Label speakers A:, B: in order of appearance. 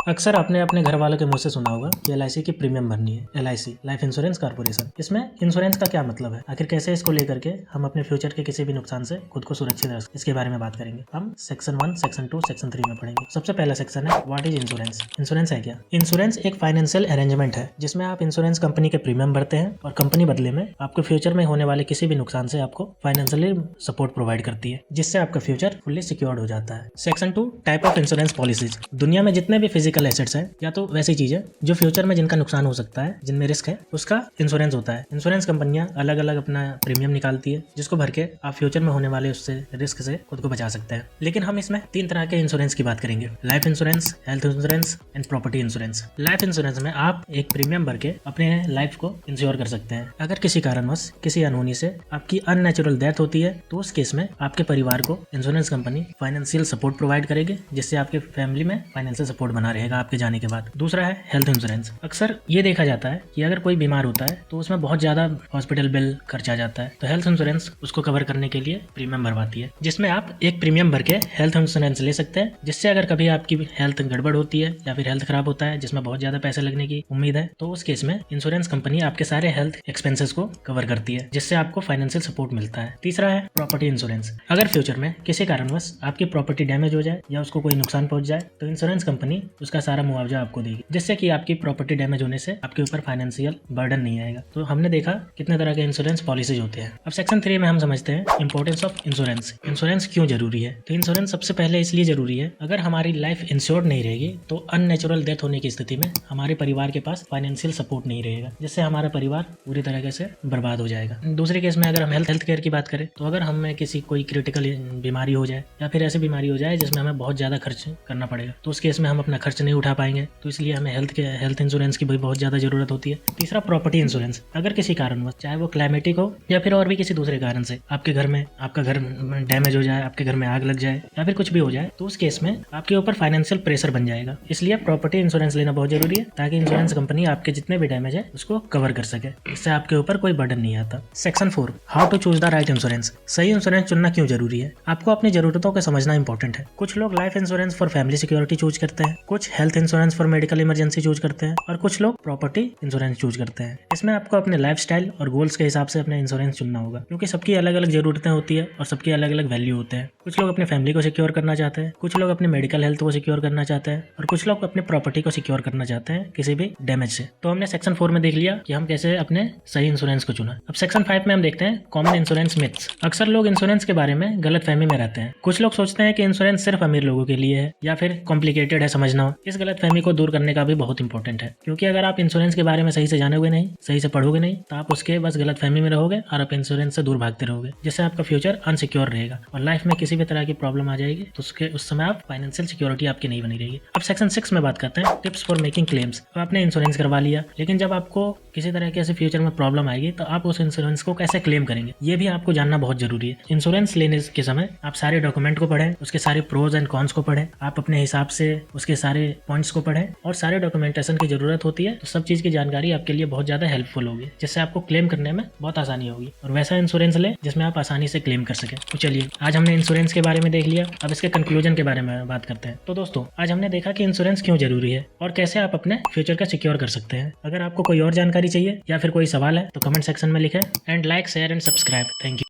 A: अक्सर आपने अपने घर वालों के मुंह से सुना होगा कि एलआईसी की प्रीमियम भरनी है। LIC life insurance corporation. इसमें इंश्योरेंस का क्या मतलब है, आखिर कैसे इसको लेकर के हम अपने फ्यूचर के किसी भी नुकसान से खुद को सुरक्षित रख, इसके बारे में बात करेंगे। हम सेक्शन 1, सेक्शन 2, सेक्शन 3 में पढ़ेंगे। सबसे पहला सेक्शन है व्हाट इज इंश्योरेंस। इंश्योरेंस है क्या? इंश्योरेंस एक फाइनेंशियल अरेंजमेंट है जिसमें आप इंश्योरेंस कंपनी के प्रीमियम भरते हैं और कंपनी बदले में आपको फ्यूचर में होने वाले किसी भी नुकसान से आपको फाइनेंशियली सपोर्ट प्रोवाइड करती है, जिससे आपका फ्यूचर फुल्ली सिक्योर्ड हो जाता है। Section 2 type of insurance policies. दुनिया में जितने भी फिजिकल एसेट्स हैं या तो वैसी चीजें जो फ्यूचर में जिनका नुकसान हो सकता है, जिनमें रिस्क है, उसका इंश्योरेंस होता है। इंश्योरेंस कंपनियां अलग अलग अपना प्रीमियम निकालती है जिसको भर के आप फ्यूचर में होने वाले उससे रिस्क से खुद को बचा सकते हैं। लेकिन हम इसमें 3 तरह के इंश्योरेंस की बात करेंगे। Life insurance, health insurance and property insurance. Life insurance में आप एक प्रीमियम भर के अपने लाइफ को इंश्योर कर सकते हैं। अगर किसी कारणवश किसी अनहोनी से आपकी अननेचुरल डेथ होती है तो उस केस में आपके परिवार को insurance company financial support provide करेगी, जिससे आपके फैमिली में फाइनेंशियल सपोर्ट बना रहेगा आपके जाने के बाद। दूसरा है हेल्थ इंश्योरेंस। अक्सर ये देखा जाता है कि अगर कोई बीमार होता है तो उसमें बहुत ज्यादा हॉस्पिटल बिल खर्चा जाता है, तो हेल्थ इंश्योरेंस उसको कवर करने के लिए प्रीमियम भरवाती है, जिसमें आप एक प्रीमियम भर के हेल्थ इंश्योरेंस ले सकते हैं, जिससे अगर कभी आपकी हेल्थ गड़बड़ होती है या फिर हेल्थ खराब होता है जिसमें बहुत ज्यादा पैसे लगने की उम्मीद है, तो उस केस में इंश्योरेंस कंपनी आपके सारे हेल्थ एक्सपेंसेस को कवर करती है, जिससे आपको फाइनेंशियल सपोर्ट मिलता है। तीसरा है प्रॉपर्टी इंश्योरेंस। अगर फ्यूचर में किसी कारणवश आपकी प्रॉपर्टी डैमेज हो जाए या उसको कोई नुकसान पहुंच जाए तो इंश्योरेंस कंपनी उसका सारा मुआवजा आपको देगी, जिससे कि आपकी प्रॉपर्टी डैमेज होने से आपके ऊपर फाइनेंशियल बर्डन नहीं आएगा। तो हमने देखा कितने तरह के इंश्योरेंस पॉलिसीज होते हैं। अब सेक्शन 3 में हम समझते हैं इंपॉर्टेंस ऑफ इंश्योरेंस। इंश्योरेंस क्यों जरूरी है? तो इंश्योरेंस सबसे पहले इसलिए जरूरी है, अगर हमारी लाइफ इंश्योर्ड नहीं रहेगी तो अननेचुरल डेथ होने की स्थिति में हमारे परिवार के पास फाइनेंशियल सपोर्ट नहीं रहेगा, जिससे हमारा परिवार पूरी तरीके से बर्बाद हो जाएगा। दूसरे केस में अगर हम हेल्थ केयर की बात करें तो अगर हमें किसी कोई क्रिटिकल बीमारी हो जाए या फिर ऐसी बीमारी हो जाए जिसमें हमें बहुत ज्यादा खर्च करना पड़ेगा, तो उस केस में हम अपना खर्च नहीं उठा पाएंगे, तो इसलिए हमें हेल्थ इंश्योरेंस की भी बहुत ज्यादा जरूरत होती है। तीसरा प्रॉपर्टी इंश्योरेंस। अगर किसी कारणवश, चाहे वो क्लाइमेटिक हो या फिर और भी किसी दूसरे कारण से आपके घर में आपका घर डैमेज हो जाए, आपके घर में आग लग जाए या फिर कुछ भी हो जाए, तो उस केस में आपके ऊपर फाइनेंशियल प्रेशर बन जाएगा। इसलिए प्रॉपर्टी इंश्योरेंस लेना बहुत जरूरी है, ताकि इंश्योरेंस कंपनी आपके जितने भी डैमेज है उसको कवर कर सके, इससे आपके ऊपर कोई बर्डन नहीं आता। Section 4 how to choose the right insurance. सही इंश्योरेंस चुनना क्यों जरूरी है? आपको अपनी जरूरतों को समझना इंपॉर्टेंट है। कुछ लोग life insurance for family security choose करते हैं, कुछ health insurance for medical emergency choose करते हैं और कुछ लोग प्रॉपर्टी इंश्योरेंस चूज करते हैं। इसमें आपको अपने लाइफस्टाइल और गोल्स के हिसाब से अपना इंश्योरेंस चुनना होगा, क्योंकि सबकी अलग अलग जरूरतें होती है और सबकी अलग अलग वैल्यू होते हैं। कुछ लोग अपनी फैमिली को सिक्योर करना चाहते हैं, कुछ लोग अपनी मेडिकल हेल्थ को सिक्योर करना चाहते हैं और कुछ लोग अपनी प्रॉपर्टी को सिक्योर करना चाहते हैं किसी भी डैमेज से। तो हमने सेक्शन 4 में देख लिया कि हम कैसे अपने सही इंश्योरेंस को चुना। अब सेक्शन 5 में हम देखते हैं कॉमन इंश्योरेंस मिथ्स। अक्सर लोग इंश्योरेंस के बारे में गलतफहमी में रहते हैं। कुछ लोग सोचते हैं कि इंश्योरेंस सिर्फ अमीर लोगों के लिए है या फिर कॉम्प्लिकेटेड है समझना। इस गलतफहमी को दूर करने का भी बहुत इंपॉर्टेंट है, क्योंकि अगर आप इंश्योरेंस के बारे में सही से जानोगे नहीं, सही से पढ़ोगे नहीं, तो आप उसके बस गलतफहमी में रहोगे और आप इंश्योरेंस से दूर भागते रहोगे, जिससे आपका फ्यूचर अनसिक्योर रहेगा और लाइफ में किसी भी तरह की प्रॉब्लम आ जाएगी तो उस समय आप फाइनेंशियल सिक्योरिटी आपकी नहीं बनी रहेगी। अब सेक्शन 6 में बात करते हैं टिप्स फॉर मेकिंग क्लेम्स। तो आपने इंश्योरेंस करवा लिया, लेकिन जब आपको किसी तरह के ऐसे फ्यूचर में प्रॉब्लम आएगी तो आप उस इंश्योरेंस को कैसे क्लेम करेंगे, ये भी आपको जानना बहुत जरूरी है। इंश्योरेंस लेने के समय आप सारे डॉक्यूमेंट को पढ़ें, उसके सारे प्रोज एंड कॉन्स को पढ़ें, आप अपने हिसाब से उसके सारे पॉइंट्स को पढ़ें और सारे डॉक्यूमेंटेशन की जरूरत होती है, तो सब चीज की जानकारी आपके लिए बहुत ज्यादा हेल्पफुल होगी, जिससे आपको क्लेम करने में बहुत आसानी होगी और वैसा इंश्योरेंस ले जिसमें आप आसानी से क्लेम कर सके। तो चलिए, आज हमने इंश्योरेंस के बारे में देख लिया, अब इसके कंक्लूजन के बारे में बात करते हैं। तो दोस्तों, आज हमने देखा कि इंश्योरेंस क्यों जरूरी है और कैसे आप अपने फ्यूचर का सिक्योर कर सकते हैं। अगर आपको कोई और जानकारी चाहिए या फिर कोई सवाल है तो कमेंट सेक्शन में लिखें and like, share and subscribe. Thank you.